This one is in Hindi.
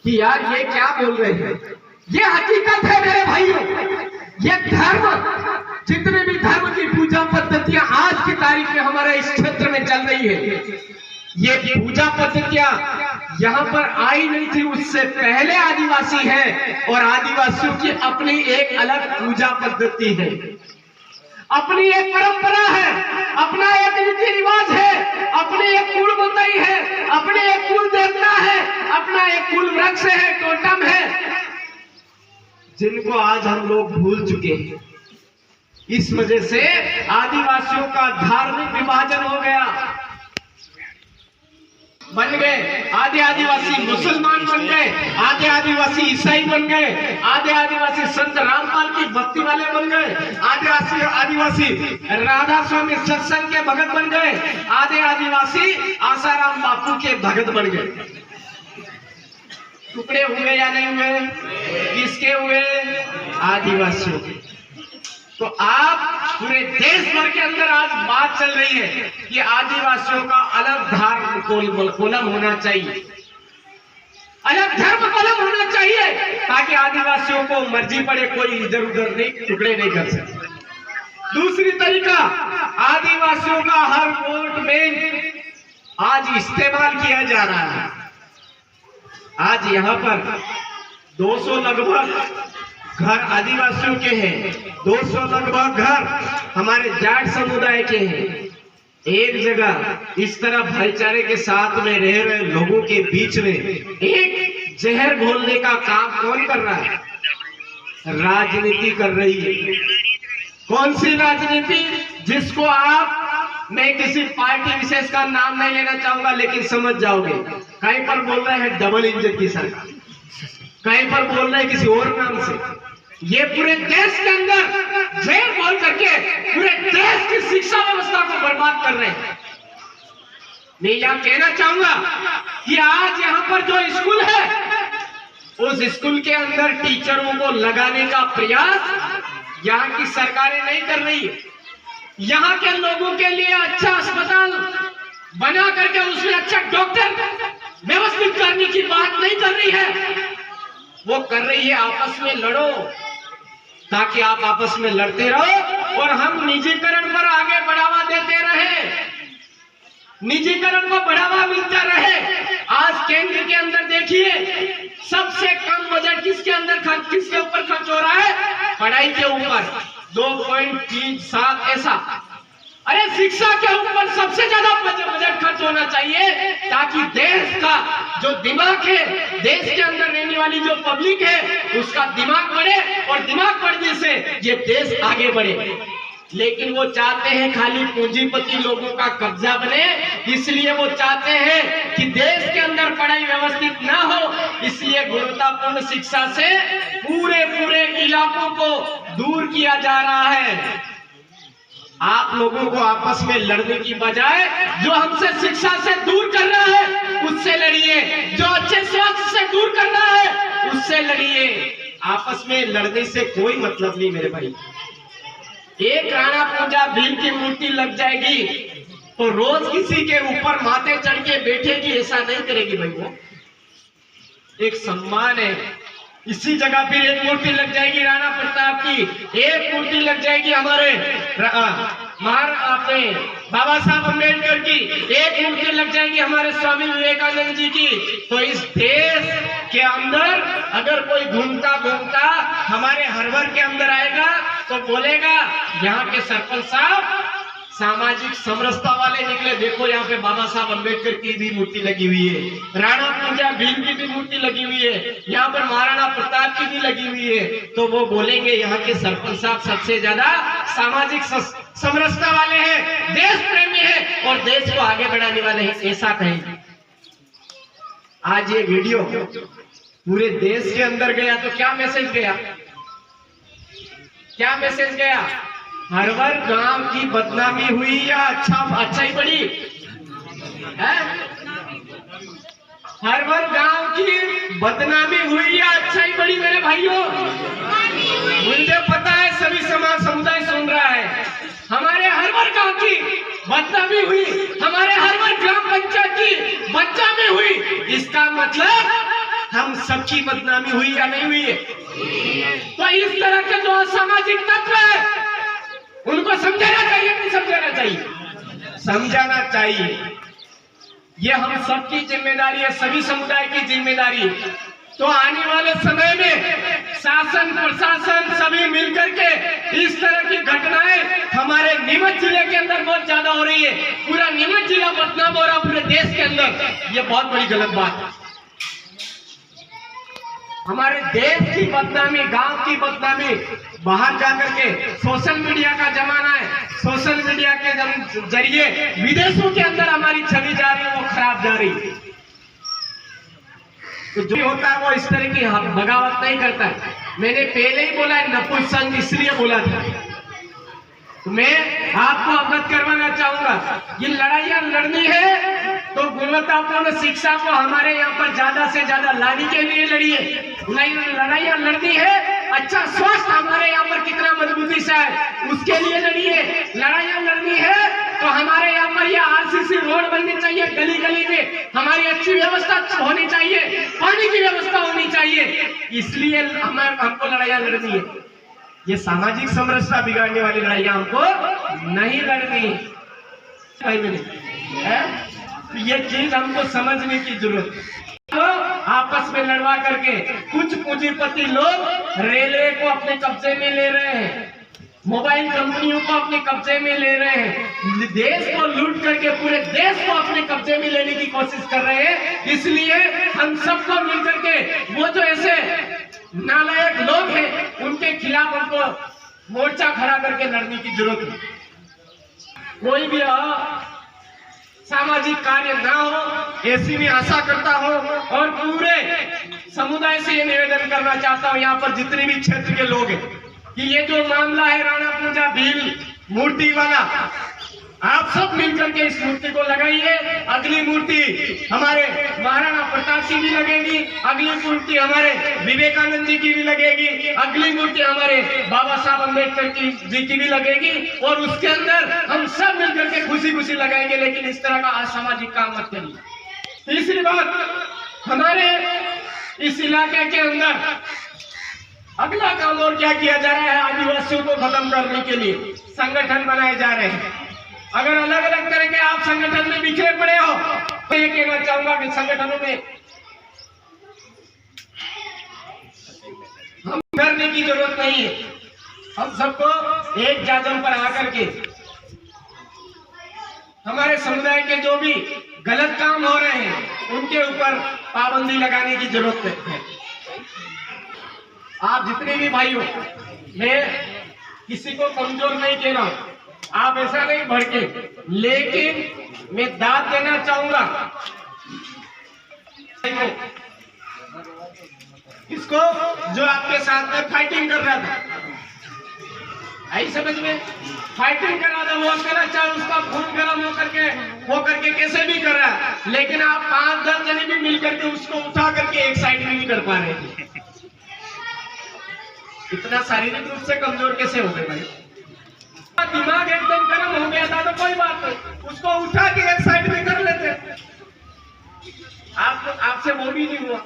कि यार ये क्या बोल रहे हैं। ये हकीकत है मेरे भाइयों। ये धर्म, जितने भी धर्म की पूजा पद्धतियां आज की तारीख में हमारे इस क्षेत्र में चल रही है, ये पूजा पद्धतियां यहाँ पर आई नहीं थी, उससे पहले आदिवासी है और आदिवासियों की अपनी एक अलग पूजा पद्धति है, अपनी एक परंपरा है, अपना एक रीति रिवाज है, अपनी एक कुल मुतई है, अपने एक कुल देवता है, अपना एक कुल वृक्ष है, टोटम है, जिनको आज हम लोग भूल चुके हैं। इस वजह से आदिवासियों का धार्मिक विभाजन हो गया, बन गए आधे आदिवासी मुसलमान बन गए, आधे आदिवासी ईसाई बन गए, आधे आदिवासी संत रामपाल की भक्ति वाले बन गए, आधे आदिवासी राधा स्वामी सत्संग के भगत बन गए, आधे आदिवासी आसाराम बापू के भगत बन गए। टुकड़े हुए या नहीं हुए? किसके हुए? आदिवासियों के। तो आप पूरे देश भर के अंदर आज बात चल रही है कि आदिवासियों का अलग धर्म कोलम होना चाहिए, अलग धर्म कोलम होना चाहिए, ताकि आदिवासियों को मर्जी पड़े कोई इधर उधर नहीं टुकड़े नहीं कर सके। दूसरी तरीका, आदिवासियों का हर वोट में आज इस्तेमाल किया जा रहा है। आज यहाँ पर 200 लगभग घर आदिवासियों के हैं, 200 लगभग घर हमारे जाट समुदाय के हैं। एक जगह इस तरह भाईचारे के साथ में रह रहे लोगों के बीच में एक जहर घोलने का काम कौन कर रहा है? राजनीति कर रही है। कौन सी राजनीति? जिसको आप, मैं किसी पार्टी विशेष का नाम नहीं लेना चाहूंगा, लेकिन समझ जाओगे। कहीं पर बोल रहे हैं डबल इंजन की सरकार, कहीं पर बोल रहे हैं किसी और नाम से। ये पूरे देश के अंदर जेल बोल करके पूरे देश की शिक्षा व्यवस्था को बर्बाद कर रहे हैं। मैं यह कहना चाहूंगा कि आज यहाँ पर जो स्कूल है, उस स्कूल के अंदर टीचरों को लगाने का प्रयास यहाँ की सरकारें नहीं कर रही है। यहाँ के लोगों के लिए अच्छा अस्पताल बना करके उसमें अच्छा डॉक्टर व्यवस्थित करने की बात नहीं कर रही है। वो कर रही है आपस में लड़ो, ताकि आप आपस में लड़ते रहो और हम निजीकरण पर आगे बढ़ावा देते रहे, निजीकरण को बढ़ावा मिलता रहे। आज केंद्र के अंदर देखिए, सबसे कम बजट किसके अंदर किसके ऊपर खर्च हो रहा है? पढ़ाई के ऊपर 2.37 ऐसा। अरे शिक्षा के ऊपर सबसे ज्यादा बजट खर्च होना चाहिए, ताकि देश का जो दिमाग है, देश के अंदर रहने वाली जो पब्लिक है, उसका दिमाग बढ़े और दिमाग बढ़ने से ये देश आगे बढ़े। लेकिन वो चाहते हैं खाली पूंजीपति लोगों का कब्जा बने, इसलिए वो चाहते हैं कि देश के अंदर पढ़ाई व्यवस्थित ना हो, इसलिए गुणवत्तापूर्ण शिक्षा से पूरे इलाकों को दूर किया जा रहा है। आप लोगों को आपस में लड़ने की बजाय जो हमसे शिक्षा से दूर कर रहा है उससे लड़िए, जो अच्छे स्वास्थ्य से दूर कर रहा है उससे लड़िए। आपस में लड़ने से कोई मतलब नहीं मेरे भाई। एक राणा पूजा भीम की मूर्ति लग जाएगी तो रोज किसी के ऊपर माथे चढ़ के बैठेगी, ऐसा नहीं करेगी भाई। वो एक सम्मान है। इसी जगह फिर एक मूर्ति लग जाएगी राणा प्रताप की, एक मूर्ति लग जाएगी हमारे अपने बाबा साहब अम्बेडकर की, एक मूर्ति लग जाएगी हमारे स्वामी विवेकानंद जी की। तो इस देश के अंदर अगर कोई घूमता हमारे हरवर के अंदर आएगा तो बोलेगा यहाँ के सरपंच साहब सामाजिक समरसता वाले निकले। देखो यहाँ पे बाबा साहब अम्बेडकर की भी मूर्ति लगी हुई है, राणा पूजा भीम की भी मूर्ति लगी हुई है, यहाँ पर महाराणा प्रताप की भी लगी हुई है। तो वो बोलेंगे यहाँ के सरपंच साहब सबसे ज्यादा सामाजिक समरसता वाले हैं, देश प्रेमी है और देश को आगे बढ़ाने वाले हैं, ऐसा कहेंगे। आज ये वीडियो पूरे देश के अंदर गया तो क्या मैसेज गया? क्या मैसेज गया? हरवर गांव की बदनामी हुई या अच्छा ही पड़ी है? हरवर गांव की बदनामी हुई या अच्छा ही पड़ी मेरे भाइयों? मुझे पता है सभी समाज समुदाय सुन रहा है। हमारे हरवर गांव की बदनामी हुई, हमारे हरवर ग्राम पंचायत की बदनामी हुई, इसका मतलब हम सबकी बदनामी हुई या नहीं हुई है? तो इस तरह के जो असामाजिक तत्व है उनको समझाना चाहिए, नहीं समझाना चाहिए? समझाना चाहिए। ये हम सबकी जिम्मेदारी है, सभी समुदाय की जिम्मेदारी है। तो आने वाले समय में शासन प्रशासन सभी मिलकर के इस तरह की घटनाएं हमारे नीमच जिले के अंदर बहुत ज्यादा हो रही है, पूरा नीमच जिला बदनाम हो रहा पूरे देश के अंदर, ये बहुत बड़ी गलत बात है। हमारे देश की बदनामी, गांव की बदनामी बाहर जाकर के, सोशल मीडिया का जमाना है, सोशल मीडिया के जरिए विदेशों के अंदर हमारी छवि जा रही है, वो खराब जा रही है। तो जो होता है वो इस तरह की बगावत नहीं करता है। मैंने पहले ही बोला है नपुंसक इसलिए बोला था। तो मैं आपको अवगत करवाना चाहूंगा, ये लड़ाइयां लड़नी है तो गुणवत्तापूर्ण शिक्षा को हमारे यहाँ पर ज्यादा से ज्यादा लाने के लिए लड़िए। लड़ाइयां लड़नी है, अच्छा स्वास्थ्य हमारे यहाँ पर कितना मजबूती से है उसके लिए लड़िए। लड़ाइयां लड़नी है तो हमारे यहाँ पर यह आरसीसी रोड बननी चाहिए, गली गली में हमारी अच्छी व्यवस्था होनी चाहिए, पानी की व्यवस्था होनी चाहिए, इसलिए हमको लड़ाइयां लड़नी है। ये सामाजिक समरसता बिगाड़ने वाली लड़ाइयां हमको नहीं लड़नी है। ये चीज हमको समझने की जरूरत है। तो आपस में लड़वा करके कुछ पूंजीपति लोग रेलवे को अपने कब्जे में ले रहे हैं, मोबाइल कंपनियों को अपने कब्जे में ले रहे हैं, देश को लूट करके पूरे देश को अपने कब्जे में लेने की कोशिश कर रहे हैं। इसलिए हम सबको मिलकर के वो जो ऐसे नालायक लोग हैं उनके खिलाफ हमको मोर्चा खड़ा करके लड़ने की जरूरत है। कोई भी सामाजिक कार्य ना हो ऐसी भी आशा करता हो, और पूरे समुदाय से ये निवेदन करना चाहता हूँ, यहाँ पर जितने भी क्षेत्र के लोग हैं, कि ये जो मामला है राणा पूजा भील मूर्ति वाला, आप सब मिलकर के इस मूर्ति को लगाइए। अगली मूर्ति हमारे महाराणा प्रताप की भी लगेगी, अगली मूर्ति हमारे विवेकानंद जी की भी लगेगी, अगली मूर्ति हमारे बाबा साहब अम्बेडकर जी की भी लगेगी, और उसके अंदर हम सब मिलकर के खुशी खुशी लगाएंगे, लेकिन इस तरह का असामाजिक काम मत करिए। तीसरी बात, हमारे इस इलाके के अंदर अगला काम और क्या किया जा रहा है? आदिवासियों को खत्म करने के लिए संगठन बनाए जा रहे हैं। अगर अलग अलग तरह के आप संगठन में बिखरे पड़े हो तो ये कहना चाहूंगा कि संगठनों में हम करने की जरूरत नहीं है। हम सबको एक जादम पर आकर के हमारे समुदाय के जो भी गलत काम हो रहे हैं उनके ऊपर पाबंदी लगाने की जरूरत है। आप जितने भी भाई हो, मैं किसी को कमजोर नहीं कह रहा हूं, आप ऐसा नहीं भड़के, लेकिन मैं दाद देना चाहूंगा इसको जो आपके साथ में फाइटिंग कर रहा था, आई समझ में, फाइटिंग कर रहा था, वो करना चाहे उसका खून गर्म होकर के कैसे भी कर रहा है, लेकिन आप 5-10 जने भी मिलकर के उसको उठा करके एक साइड में नहीं कर पा रहे थे। इतना शारीरिक रूप से कमजोर कैसे हो गए भाई? दिमाग एकदम गर्म हो गया था तो कोई बात नहीं, उसको उठा के एक साइड में कर लेते। आपसे वो भी नहीं हुआ।